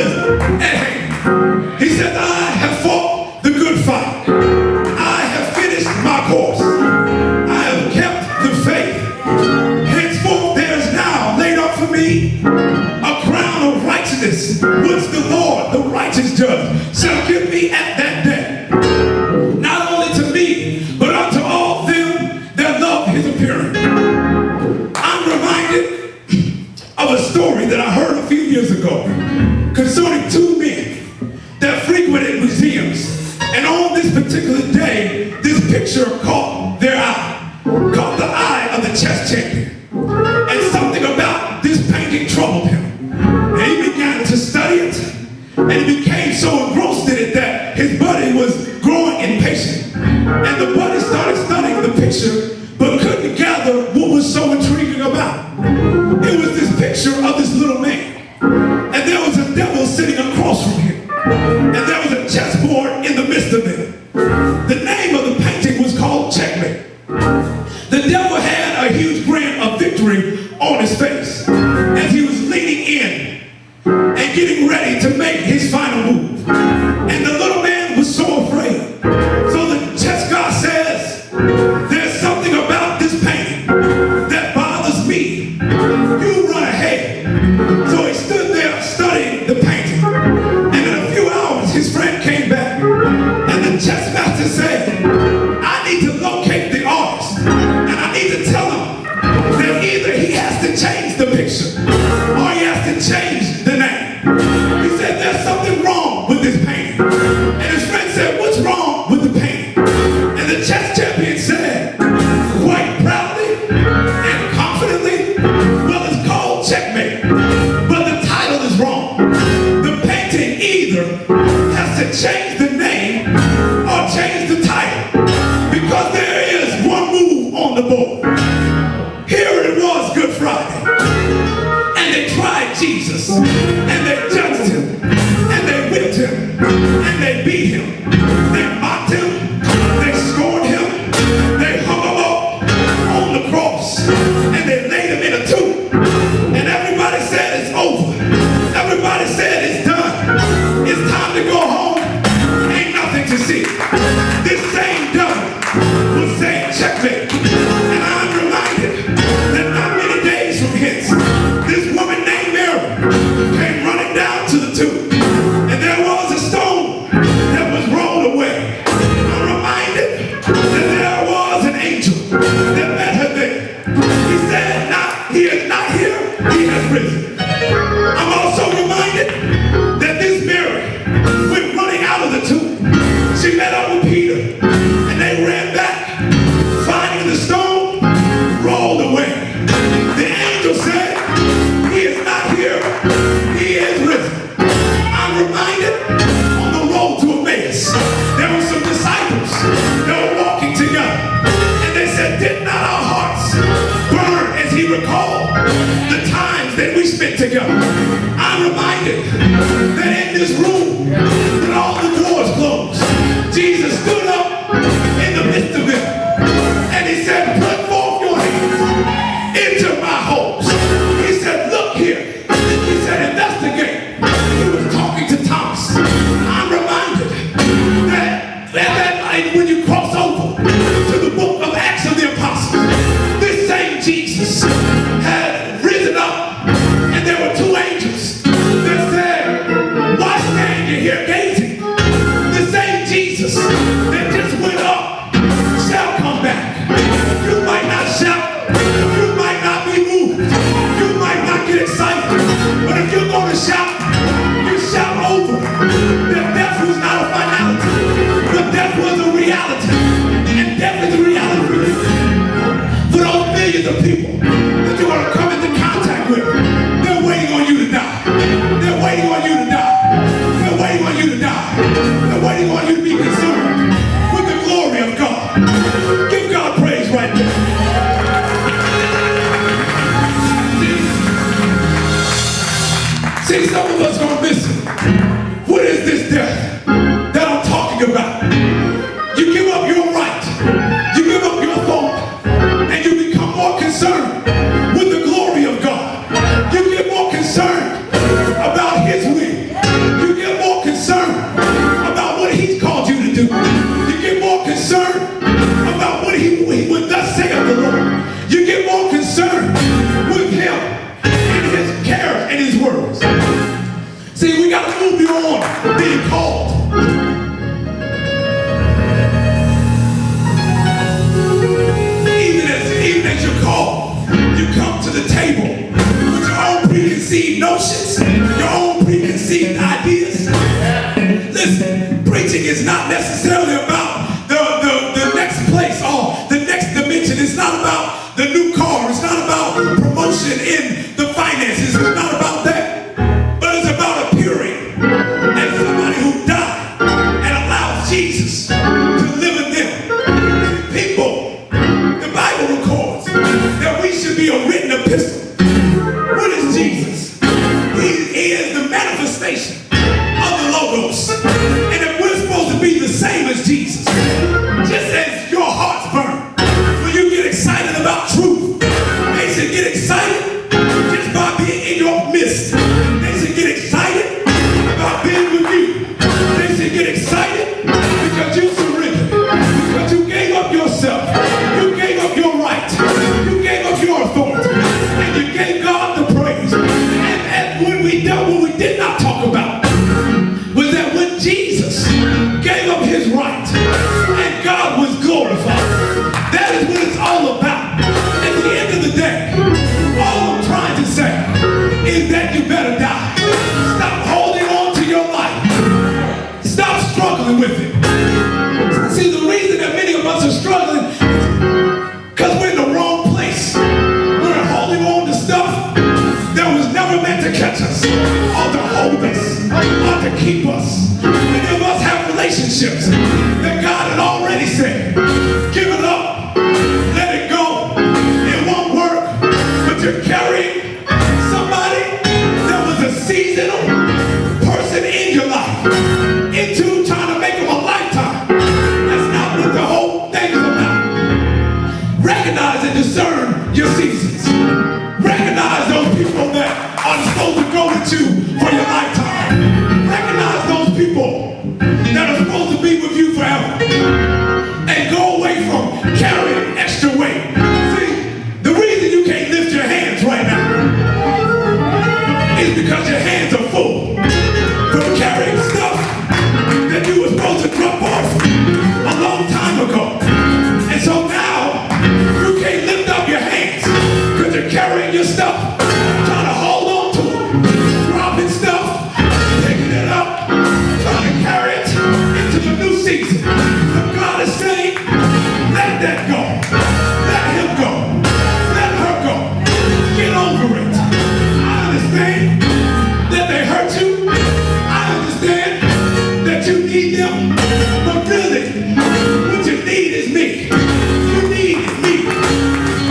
is at hand. He said, I have fought the good fight. I have finished my course. I have kept the faith. Henceforth there is now laid up for me a crown of righteousness, which the Lord, the righteous judge, shall give me at that day. Not only to me, but unto all them that love his appearing. I'm reminded of a story that I heard a few years ago concerning two men that frequented museums. And on this particular day, this picture caught their eye, caught the eye of the chess champion. And something about this painting troubled him. And he began to study it, and he became so engrossed in it that his buddy was growing impatient. And the buddy started studying the picture, but couldn't gather what was so intriguing about it. It was this picture of this little man. And there was a devil sitting across from him. And there was a chessboard in the midst of them. The name of the painting was called Checkmate. The devil had a huge grin of victory on his face as he was leaning in and getting ready to make his final move. And the little man was so afraid. So the chess god says, there's something about this painting that bothers me. You run ahead. So he stood there studying the painting. And in a few hours, his friend came back. And the chess master said, I need to locate the artist. And I need to tell him that either he has to change the picture or he has to change the name. He said, there's something wrong with this painting. And his friend said, what's wrong with the painting? And the chess champion said, quite proudly and confidently, well, it's called Checkmate, but the title is wrong. The painting either has to change the name or change the title, because there is one move on the board. Here it was Good Friday, and they tried Jesus, and they judged him, and they whipped him, and they beat him, they mocked him, they scorned him, they hung him up on the cross, and they laid him in a tomb. And everybody said it's over. Everybody said it's done. It's time to go home. Ain't nothing to see. This same devil was saying checkmate. And I'm reminded that not many days from hence, this woman named Mary came running down to the tomb. And there was a stone that was rolled away. I'm reminded that there was an angel that met her there. He said, he is not here, he has risen. I'm also reminded that this Mary went running out of the tomb. She met up with Peter, and they ran back, finding the stone rolled away. The angel said, he is not here, he is risen. I'm reminded on the road to Emmaus, there were some disciples that were walking together, and they said, did not our hearts burn as he recalled the times that we spent together? I'm reminded that in this room, when all the doors closed, Jesus stood up in the midst of them, and he said, put forth your hands into my holes. He said, look here. He said, investigate. He was talking to Thomas. I'm reminded that that night when you cross over to the book of Acts of the Apostles, this same Jesus had risen up, and there were two angels that said, why stand you here gazing? The same Jesus that just went up shall come back. You might not shout, you might not be moved, you might not get excited, but if you're going to shout, you shout over that death was not a finality, but death was a reality, and death is a reality for you. For those millions of people that you're going to come into contact with, they're waiting on you to die. They're waiting on you to die. They're waiting on you to die. They're waiting on you to be consumed with the glory of God. Give God praise right there. See, some of us gonna miss it. What is this death that I'm talking about? You give up your necessarily about the next place or the next dimension. It's not about the new car. It's not about promotion in the finances. It's not about that. But it's about appearing as somebody who died and allowed Jesus to live in them. People, the Bible records that we should be a written epistle. What is Jesus? He is the manifestation of the Logos. And if we're supposed to be the same as Jesus, just as your hearts burn when you get excited about truth, they should get excited just by being in your midst. They should get excited about being with you. They should get excited because you surrendered, because you gave up yourself, you gave up your right, you gave up your authority, and you gave God the praise. And when we did not talk about was that when Jesus gave up his right and God was glorified, that is what it's all about. At the end of the day, all I'm trying to say is that you better die. Stop holding on to your life. Stop struggling with it. See, the reason that many of us are struggling is because we're in the wrong place. We're holding on to stuff that was never meant to catch us, or to hold us, or to keep us. Many of us have relationships that God had already said, give it up, let it go, it won't work, but you're carrying somebody that was a seasonal person in your life into trying to make them a lifetime. That's not what the whole thing is about. Recognize and discern your seasons. Recognize those people that are supposed to go with you for your lifetime. Recognize those people that are supposed to be with you forever. And go away from carrying extra weight. See, the reason you can't lift your hands right now is because your hands are full from carrying stuff that you were supposed to drop off a long time ago. And so now, you can't lift up your hands because you're carrying your stuff, trying to hold on to it, dropping stuff, picking it up, trying to carry it into the new season. But God is saying, let that go. Let him go. Let her go. Get over it. I understand that they hurt you. I understand that you need them. But really, what you need is me. You need me.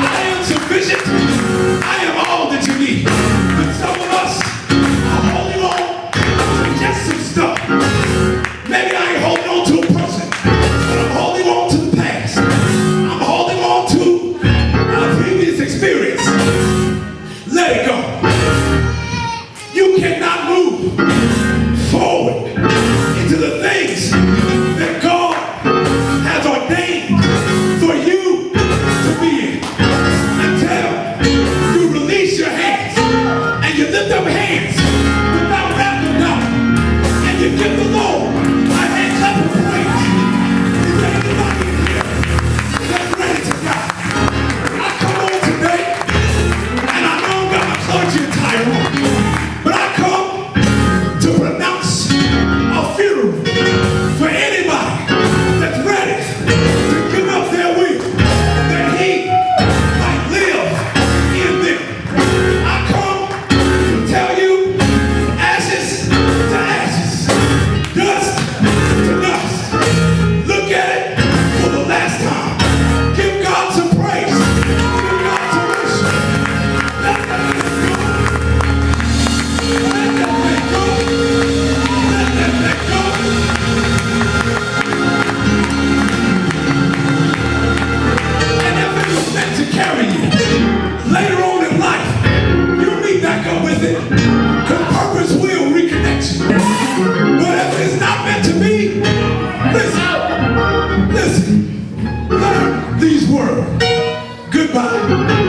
I am sufficient. I am all that you need. But some of us are holding on to just some stuff. Maybe I ain't holding on to a person, but I'm holding on to the past. I'm holding on to our previous experience. Let it go. You cannot move forward into the things that God has ordained for you to be in until you release your hands and you lift up hands without wrapping them up and you give the Lord a hand clap of praise. Is there anybody in here that's ready to die? I come on today and I know I've got my clergy attire on, but I come to pronounce a funeral for anybody that's ready to give up their will, that he might live in them. I come to tell you, ashes to ashes, dust to dust. Look at it for the last time. Give God some praise. Give God some worship. Let that thing go. Let that thing go. Let that thing go. And if it was meant to carry you later on in life, you'll meet back up with it. Because purpose will reconnect you. But if it's not meant to be, listen, learn these words. Goodbye.